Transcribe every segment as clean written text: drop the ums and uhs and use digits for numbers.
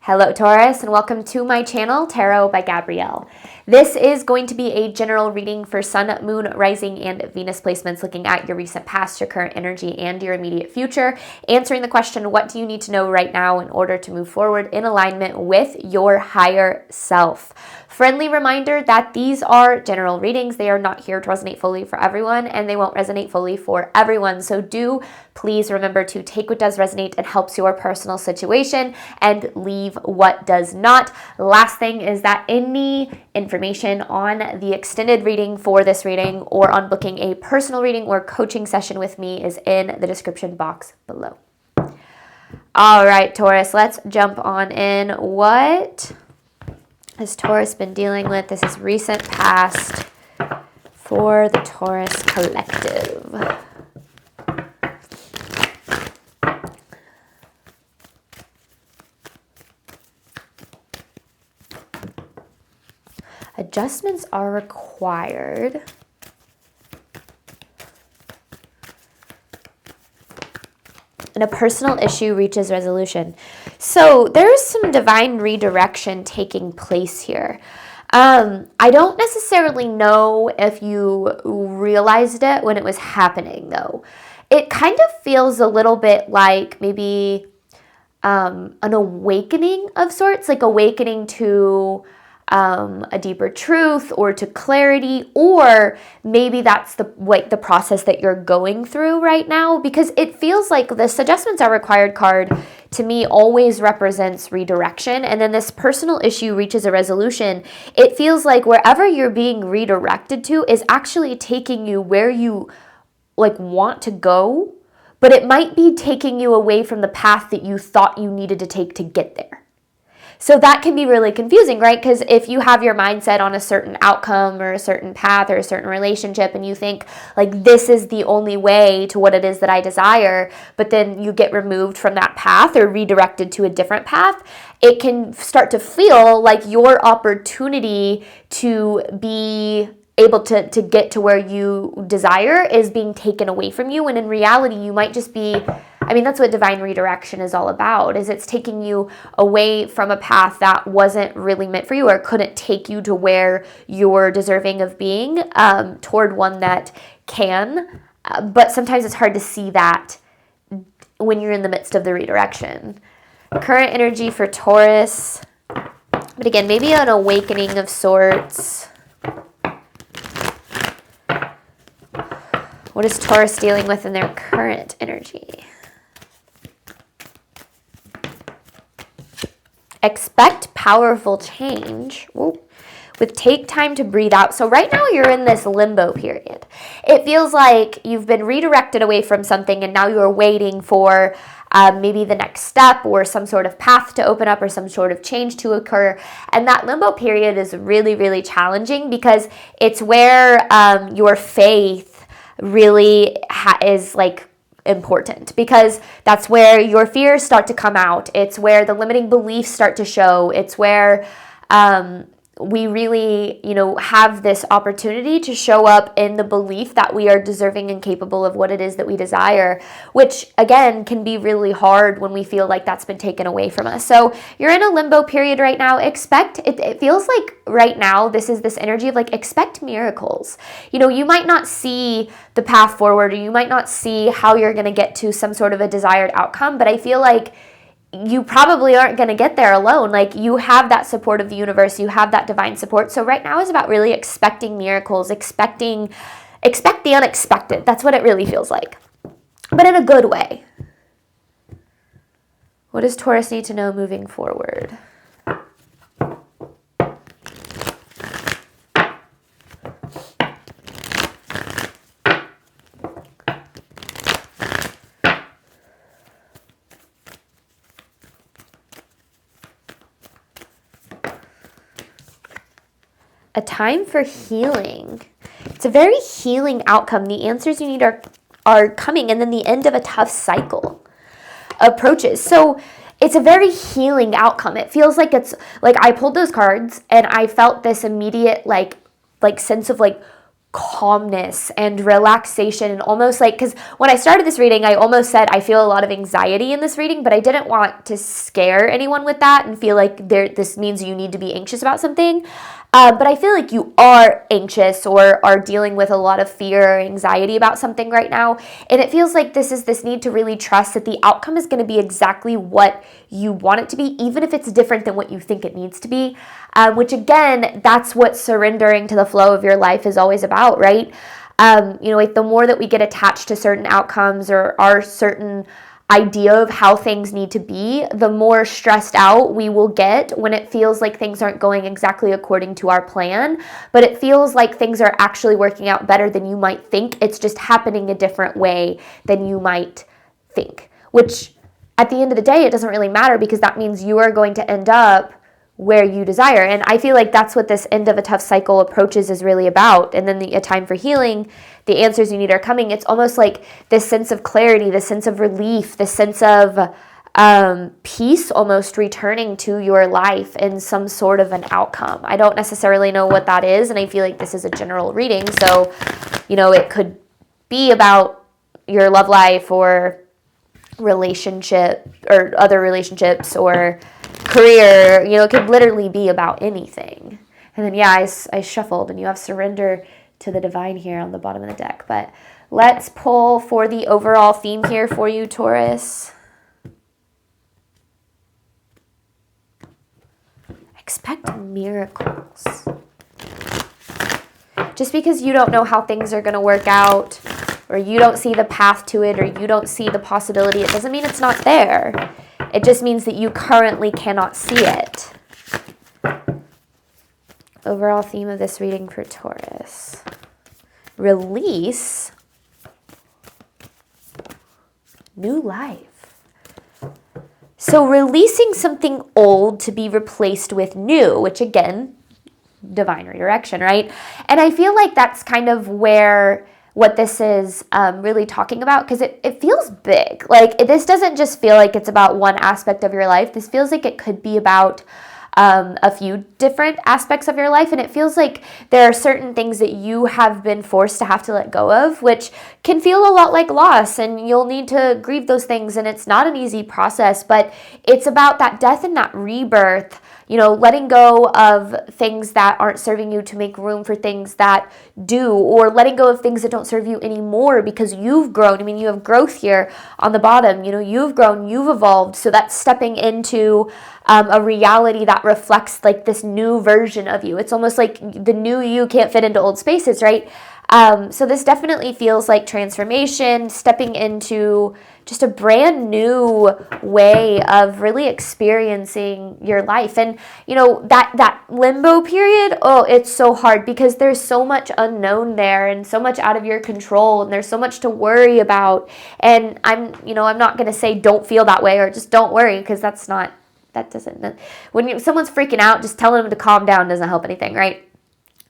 Hello Taurus, and welcome to my channel, Tarot by Gabrielle. This is going to be a general reading for Sun, Moon, Rising, and Venus placements, looking at your recent past, your current energy, and your immediate future, answering the question, what do you need to know right now in order to move forward in alignment with your higher self? Friendly reminder that these are general readings. They are not here to resonate fully for everyone, and they won't resonate fully for everyone. So do please remember to take what does resonate and helps your personal situation and leave what does not. Last thing is that any information on the extended reading for this reading or on booking a personal reading or coaching session with me is in the description box below. All right, Taurus, let's jump on in. What has Taurus been dealing with? This is recent past for the Taurus collective. Adjustments are required. And a personal issue reaches resolution. So there's some divine redirection taking place here. I don't necessarily know if you realized it when it was happening, though. It kind of feels a little bit like maybe an awakening of sorts, like awakening to a deeper truth or to clarity, or maybe that's the process that you're going through right now, because it feels like this adjustments are required card to me always represents redirection, and then this personal issue reaches a resolution. It feels like wherever you're being redirected to is actually taking you where you want to go, but it might be taking you away from the path that you thought you needed to take to get there. So that can be really confusing, right? Because if you have your mindset on a certain outcome or a certain path or a certain relationship and you think like this is the only way to what it is that I desire, but then you get removed from that path or redirected to a different path, it can start to feel like your opportunity to be able to get to where you desire is being taken away from you, when in reality you might just be, that's what divine redirection is all about, is it's taking you away from a path that wasn't really meant for you or couldn't take you to where you're deserving of being, toward one that can, but sometimes it's hard to see that when you're in the midst of the redirection. Current energy for Taurus, but again, maybe an awakening of sorts. What is Taurus dealing with in their current energy? Expect powerful change. Ooh. With take time to breathe out. So right now you're in this limbo period. It feels like you've been redirected away from something and now you're waiting for maybe the next step or some sort of path to open up or some sort of change to occur. And that limbo period is really, really challenging because it's where your faith really is important, because that's where your fears start to come out. It's where the limiting beliefs start to show. It's where we really, have this opportunity to show up in the belief that we are deserving and capable of what it is that we desire, which again can be really hard when we feel like that's been taken away from us. So you're in a limbo period right now. It feels like right now this is this energy of expect miracles. You might not see the path forward, or you might not see how you're going to get to some sort of a desired outcome, but I feel like you probably aren't going to get there alone. You have that support of the universe, you have that divine support. So right now is about really expecting miracles, expect the unexpected. That's what it really feels like, but in a good way. What does Taurus need to know moving forward? A time for healing. It's a very healing outcome. The answers you need are coming, and then the end of a tough cycle approaches. So it's a very healing outcome. It feels like I pulled those cards and I felt this immediate sense of calmness and relaxation, and almost like, because when I started this reading, I almost said I feel a lot of anxiety in this reading, but I didn't want to scare anyone with that and feel like this means you need to be anxious about something. But I feel like you are anxious or are dealing with a lot of fear or anxiety about something right now. And it feels like this is this need to really trust that the outcome is going to be exactly what you want it to be, even if it's different than what you think it needs to be. Which again, that's what surrendering to the flow of your life is always about, right? Like the more that we get attached to certain outcomes or our certain idea of how things need to be, the more stressed out we will get when it feels like things aren't going exactly according to our plan, but it feels like things are actually working out better than you might think. It's just happening a different way than you might think, which at the end of the day, it doesn't really matter, because that means you are going to end up where you desire. And I feel like that's what this end of a tough cycle approaches is really about. And then a time for healing, the answers you need are coming. It's almost like this sense of clarity, this sense of relief, this sense of peace almost returning to your life in some sort of an outcome. I don't necessarily know what that is, and I feel like this is a general reading. So, it could be about your love life or relationship or other relationships or career. It could literally be about anything. And then I shuffled, and you have surrender to the divine here on the bottom of the deck. But let's pull for the overall theme here for you, Taurus. Expect miracles. Just because you don't know how things are going to work out, or you don't see the path to it, or you don't see the possibility, it doesn't mean it's not there. It just means that you currently cannot see it. Overall theme of this reading for Taurus. Release. New life. So releasing something old to be replaced with new, which again, divine redirection, right? And I feel like that's kind of what this is really talking about, because it feels big. Like, this doesn't just feel like it's about one aspect of your life. This feels like it could be about a few different aspects of your life, and it feels like there are certain things that you have been forced to have to let go of, which can feel a lot like loss, and you'll need to grieve those things, and it's not an easy process, but it's about that death and that rebirth. Letting go of things that aren't serving you to make room for things that do, or letting go of things that don't serve you anymore because you've grown. I mean, you have growth here on the bottom. You've grown, you've evolved. So that's stepping into a reality that reflects like this new version of you. It's almost like the new you can't fit into old spaces, right? So this definitely feels like transformation, stepping into just a brand new way of really experiencing your life. And, that limbo period, it's so hard because there's so much unknown there and so much out of your control, and there's so much to worry about. And I'm not going to say don't feel that way or just don't worry, because when someone's freaking out, just telling them to calm down doesn't help anything, right?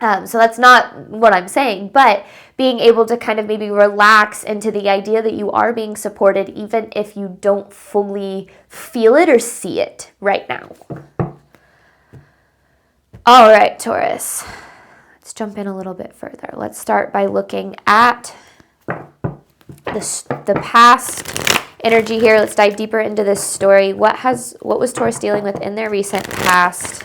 So that's not what I'm saying, but being able to kind of maybe relax into the idea that you are being supported, even if you don't fully feel it or see it right now. All right, Taurus, let's jump in a little bit further. Let's start by looking at the past energy here. Let's dive deeper into this story. What was Taurus dealing with in their recent past?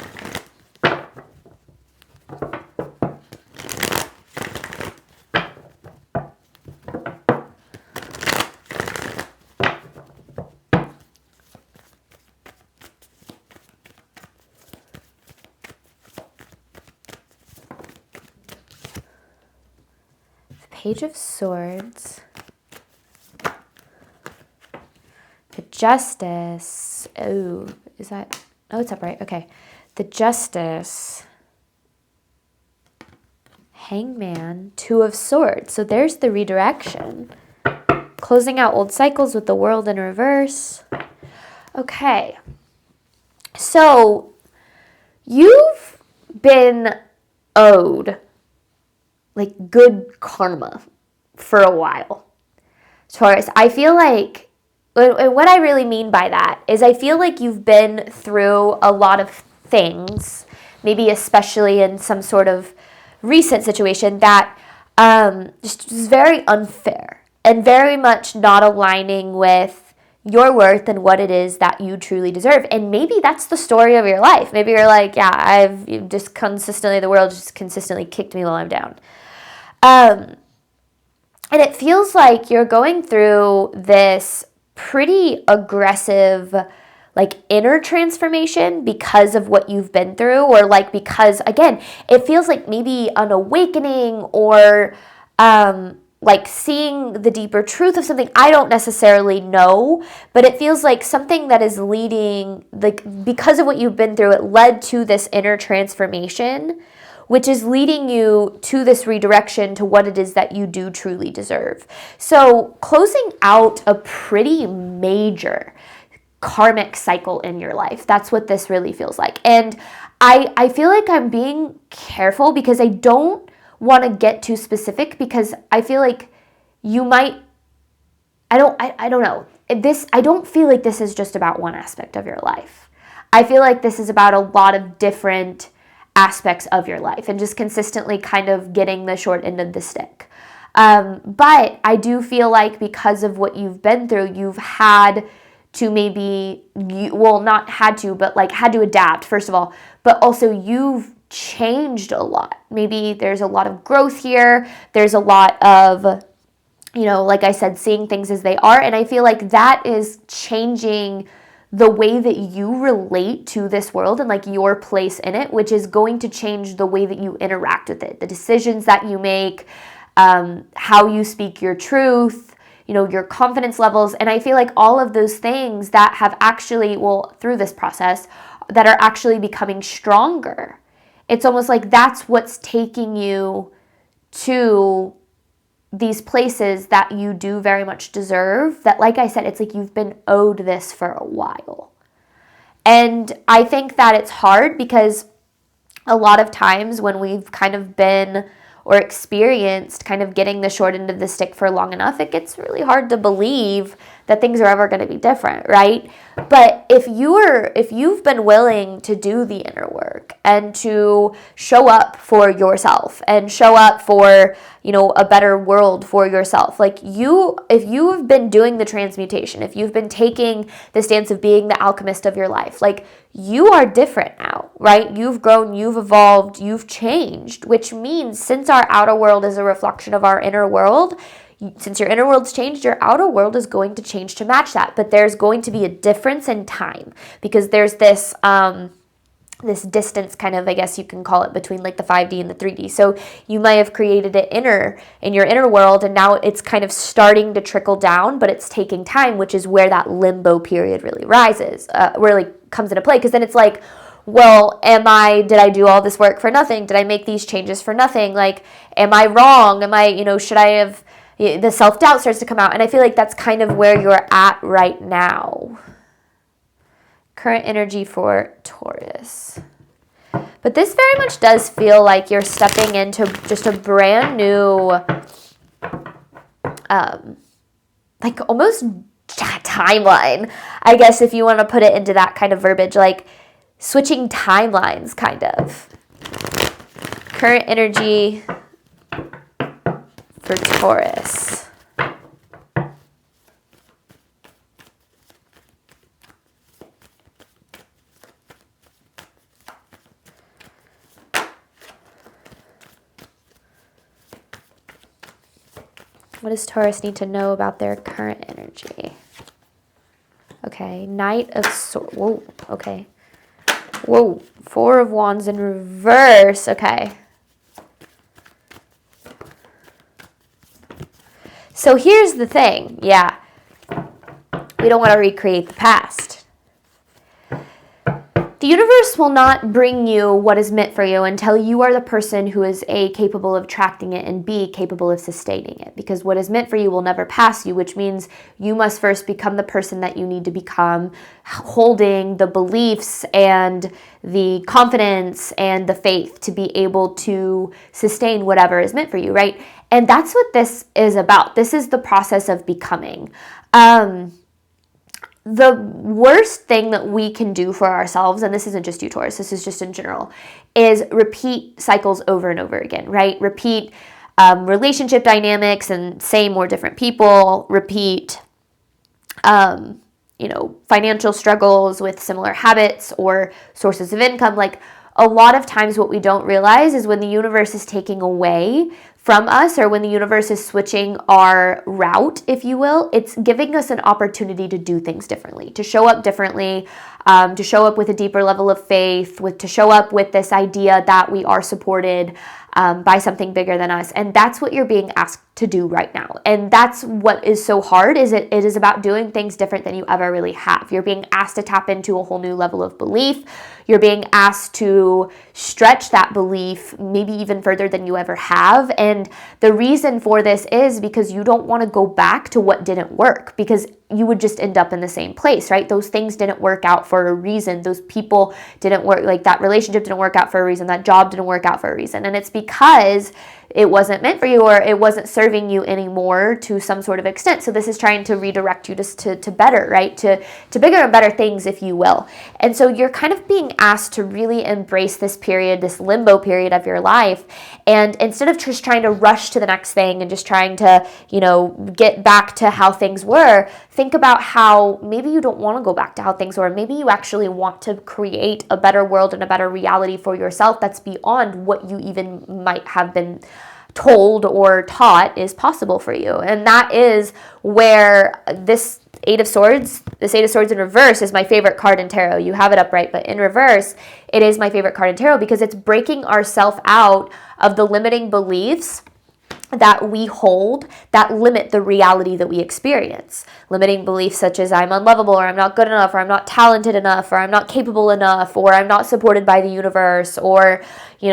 Page of Swords, the Justice, it's upright, okay, the Justice, Hangman, Two of Swords, so there's the redirection, closing out old cycles with the World in reverse. Okay, so you've been owed like good karma for a while, Taurus. I feel like, and what I really mean by that is I feel like you've been through a lot of things, maybe especially in some sort of recent situation that just very unfair and very much not aligning with your worth and what it is that you truly deserve. And maybe that's the story of your life. Maybe you're like, yeah, the world just consistently kicked me while I'm down. And it feels like you're going through this pretty aggressive, like, inner transformation because of what you've been through, or like, because again, it feels like maybe an awakening, or like seeing the deeper truth of something. I don't necessarily know, but it feels like something that is leading, like, because of what you've been through, it led to this inner transformation, which is leading you to this redirection to what it is that you do truly deserve. So closing out a pretty major karmic cycle in your life. That's what this really feels like. And I feel like I'm being careful because I don't want to get too specific, because I feel like you might, I don't know. I don't feel like this is just about one aspect of your life. I feel like this is about a lot of different aspects of your life and just consistently kind of getting the short end of the stick. But I do feel like because of what you've been through, you've had to not had to, but like had to adapt, first of all, but also you've changed a lot. Maybe there's a lot of growth here. There's a lot of, like I said, seeing things as they are. And I feel like that is changing the way that you relate to this world and like your place in it, which is going to change the way that you interact with it, the decisions that you make, how you speak your truth, your confidence levels. And I feel like all of those things that have actually, through this process, that are actually becoming stronger. It's almost like that's what's taking you to these places that you do very much deserve. That, like I said, it's like you've been owed this for a while. And I think that it's hard because a lot of times when we've kind of been or experienced kind of getting the short end of the stick for long enough, it gets really hard to believe that things are ever going to be different, right? But if you've been willing to do the inner work and to show up for yourself and show up for, a better world for yourself, if you've been doing the transmutation, if you've been taking the stance of being the alchemist of your life, like, you are different now, right? You've grown, you've evolved, you've changed, which means since our outer world is a reflection of our inner world, since your inner world's changed, your outer world is going to change to match that. But there's going to be a difference in time because there's this this distance, kind of, I guess you can call it, between like the 5D and the 3D. So you might have created it in your inner world, and now it's kind of starting to trickle down, but it's taking time, which is where that limbo period really really comes into play. Because then it's like, well, did I do all this work for nothing? Did I make these changes for nothing? Like, am I wrong? Should I have, the self-doubt starts to come out. And I feel like that's kind of where you're at right now. Current energy for Taurus. But this very much does feel like you're stepping into just a brand new, like almost timeline, I guess, if you want to put it into that kind of verbiage, like switching timelines, kind of. Current energy for Taurus. What does Taurus need to know about their current energy? Okay, Knight of Swords. Whoa, okay. Whoa, Four of Wands in reverse. Okay. So here's the thing. Yeah. We don't want to recreate the past. The universe will not bring you what is meant for you until you are the person who is A, capable of attracting it, and B, capable of sustaining it. Because what is meant for you will never pass you, which means you must first become the person that you need to become, holding the beliefs and the confidence and the faith to be able to sustain whatever is meant for you, right? And that's what this is about. This is the process of becoming. The worst thing that we can do for ourselves, and this isn't just you, Taurus, this is just in general, is repeat cycles over and over again, right? Repeat relationship dynamics and same or different people, repeat, financial struggles with similar habits or sources of income. Like, a lot of times what we don't realize is when the universe is taking away from us, or when the universe is switching our route, if you will, it's giving us an opportunity to do things differently, to show up differently, to show up with a deeper level of faith, to show up with this idea that we are supported by something bigger than us. And that's what you're being asked to do right now. And that's what is so hard, is it is about doing things different than you ever really have. You're being asked to tap into a whole new level of belief. You're being asked to stretch that belief maybe even further than you ever have. And the reason for this is because you don't want to go back to what didn't work, because you would just end up in the same place, right? Those things didn't work out for a reason. Those people didn't work, like that relationship didn't work out for a reason. That job didn't work out for a reason. And it's because it wasn't meant for you, or it wasn't serving you anymore to some sort of extent. So this is trying to redirect you to better, right? To bigger and better things, if you will. And so you're kind of being asked to really embrace this period, this limbo period of your life. And instead of just trying to rush to the next thing and just trying to, get back to how things were, think about how maybe you don't want to go back to how things were. Maybe you actually want to create a better world and a better reality for yourself that's beyond what you even might have been told or taught is possible for you. And that is where this Eight of Swords in reverse is my favorite card in tarot. You have it upright, but in reverse, it is my favorite card in tarot because it's breaking ourselves out of the limiting beliefs that we hold that limit the reality that we experience. Limiting beliefs such as I'm unlovable, or I'm not good enough, or I'm not talented enough, or I'm not capable enough, or I'm not supported by the universe, or the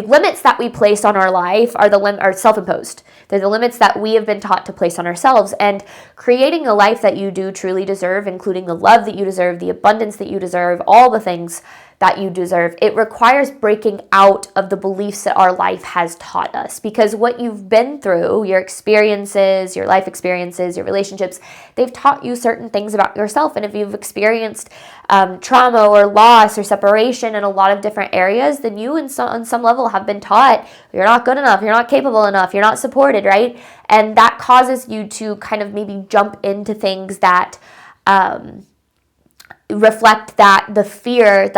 limits that we place on our life are self-imposed. They're the limits that we have been taught to place on ourselves. And creating a life that you do truly deserve, including the love that you deserve, the abundance that you deserve, all the things that you deserve, it requires breaking out of the beliefs that our life has taught us. Because what you've been through, your experiences, your life experiences, your relationships, they've taught you certain things about yourself. And if you've experienced trauma or loss or separation in a lot of different areas, then you on some level have been taught you're not good enough, you're not capable enough, you're not supported, right? And that causes you to kind of maybe jump into things that reflect the fear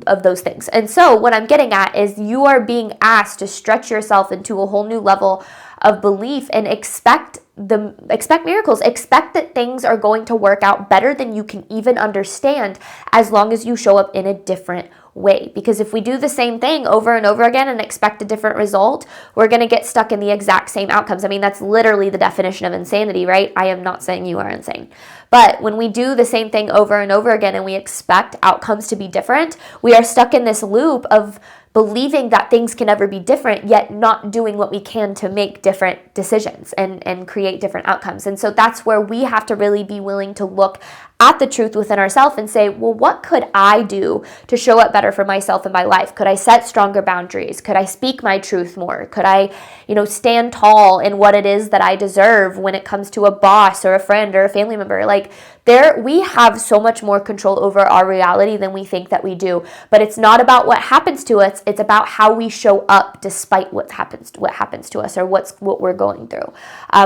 of those things. And so what I'm getting at is you are being asked to stretch yourself into a whole new level of belief and expect miracles. Expect that things are going to work out better than you can even understand, as long as you show up in a different way. Because if we do the same thing over and over again and expect a different result, we're going to get stuck in the exact same outcomes. I mean, that's literally the definition of insanity, right? I am not saying you are insane. But when we do the same thing over and over again and we expect outcomes to be different, we are stuck in this loop of believing that things can never be different, yet not doing what we can to make different decisions and create different outcomes. And so that's where we have to really be willing to look at the truth within ourselves and say, well, what could I do to show up better for myself in my life? Could I set stronger boundaries? Could I speak my truth more? Could I, stand tall in what it is that I deserve when it comes to a boss or a friend or a family member? Like, we have so much more control over our reality than we think that we do. But it's not about what happens to us. It's about how we show up despite what happens to us, or what we're going through,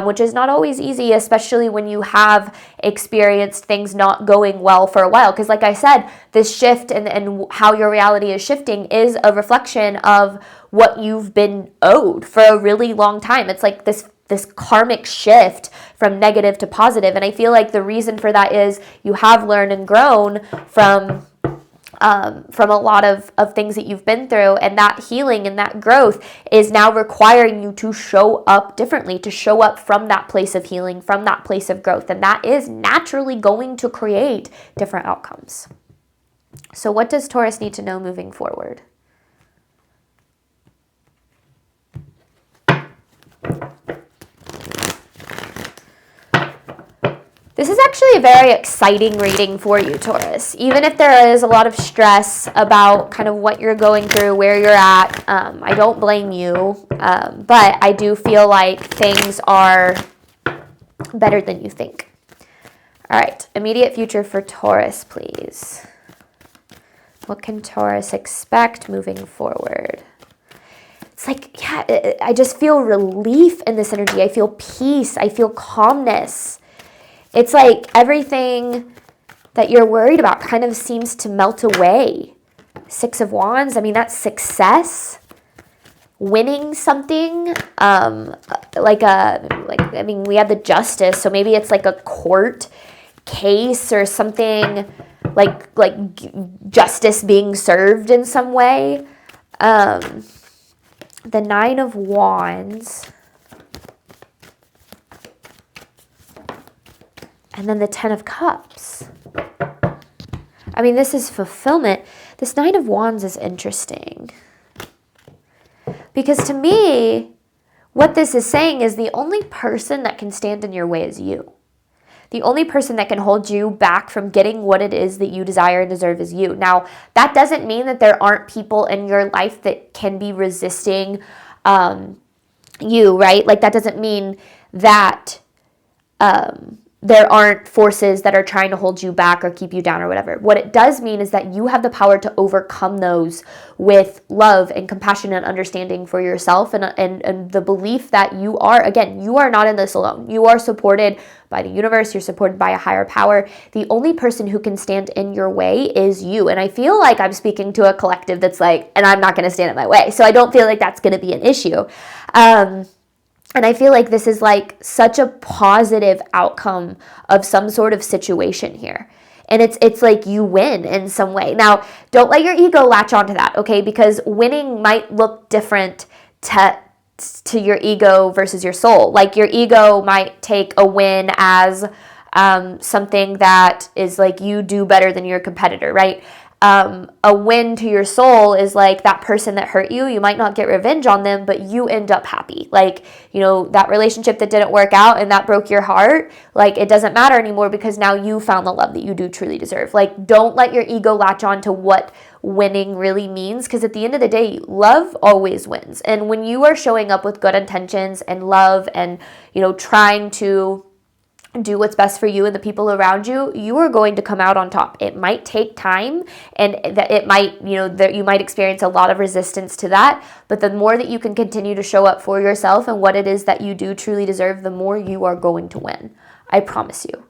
which is not always easy, especially when you have experienced things not going well for a while. Because like I said, this shift and how your reality is shifting is a reflection of what you've been owed for a really long time. It's like this karmic shift from negative to positive. And I feel like the reason for that is you have learned and grown from a lot of things that you've been through, and that healing and that growth is now requiring you to show up differently, to show up from that place of healing, from that place of growth, and that is naturally going to create different outcomes. So what does Taurus need to know moving forward? This is actually a very exciting reading for you, Taurus. Even if there is a lot of stress about kind of what you're going through, where you're at, I don't blame you, but I do feel like things are better than you think. All right, immediate future for Taurus, please. What can Taurus expect moving forward? it's like, yeah, I just feel relief in this energy. I feel peace. I feel calmness. It's like everything that you're worried about kind of seems to melt away. Six of Wands, I mean, that's success, winning something. I mean, we have the Justice, so maybe it's like a court case or something, like justice being served in some way. The Nine of Wands. And then the Ten of Cups. I mean, this is fulfillment. This Nine of Wands is interesting. Because to me, what this is saying is the only person that can stand in your way is you. The only person that can hold you back from getting what it is that you desire and deserve is you. Now, that doesn't mean that there aren't people in your life that can be resisting you, right? Like, that doesn't mean that there aren't forces that are trying to hold you back or keep you down or whatever. What it does mean is that you have the power to overcome those with love and compassion and understanding for yourself, and the belief that you are, again, you are not in this alone. You are supported by the universe. You're supported by a higher power. The only person who can stand in your way is you. And I feel like I'm speaking to a collective that's like, and I'm not going to stand in my way. So I don't feel like that's going to be an issue. And I feel like this is like such a positive outcome of some sort of situation here. And it's like you win in some way. Now, don't let your ego latch onto that, okay? Because winning might look different to your ego versus your soul. Like, your ego might take a win as something that is like you do better than your competitor, right? A win to your soul is like that person that hurt you. You might not get revenge on them, but you end up happy. Like, you know, that relationship that didn't work out and that broke your heart, like, it doesn't matter anymore because now you found the love that you do truly deserve. Like, don't let your ego latch on to what winning really means, because at the end of the day, love always wins. And when you are showing up with good intentions and love and, you know, trying to do what's best for you and the people around you, you are going to come out on top. It might take time, and that it might, you know, that you might experience a lot of resistance to that, but the more that you can continue to show up for yourself and what it is that you do truly deserve, the more you are going to win. I promise you.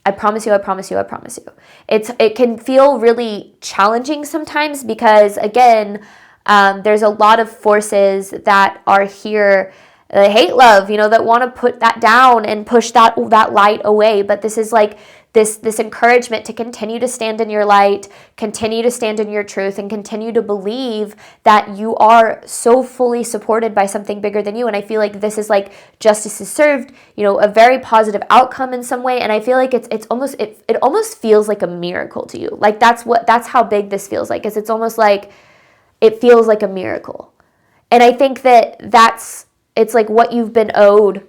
I promise you, I promise you, I promise you. It can feel really challenging sometimes because, again, there's a lot of forces that are here, hate love, you know, that want to put that down and push that light away. But this is like this encouragement to continue to stand in your light, continue to stand in your truth, and continue to believe that you are so fully supported by something bigger than you. And I feel like this is like justice is served, you know, a very positive outcome in some way. And I feel like it almost feels like a miracle to you. Like, that's how big this feels like, is it's almost like it feels like a miracle. And I think it's like what you've been owed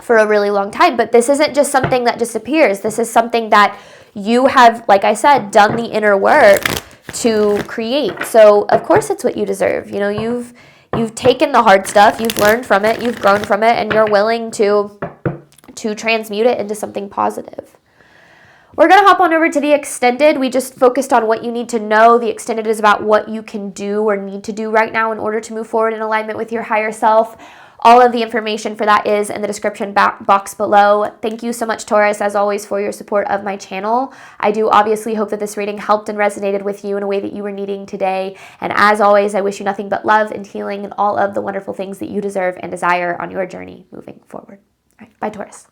for a really long time. But this isn't just something that disappears. This is something that you have, like I said, done the inner work to create. So of course it's what you deserve. You know, you've taken the hard stuff, you've learned from it, you've grown from it, and you're willing to transmute it into something positive. We're going to hop on over to the extended. We just focused on what you need to know. The extended is about what you can do or need to do right now in order to move forward in alignment with your higher self. All of the information for that is in the description box below. Thank you so much, Taurus, as always, for your support of my channel. I do obviously hope that this reading helped and resonated with you in a way that you were needing today. And as always, I wish you nothing but love and healing and all of the wonderful things that you deserve and desire on your journey moving forward. All right, bye, Taurus.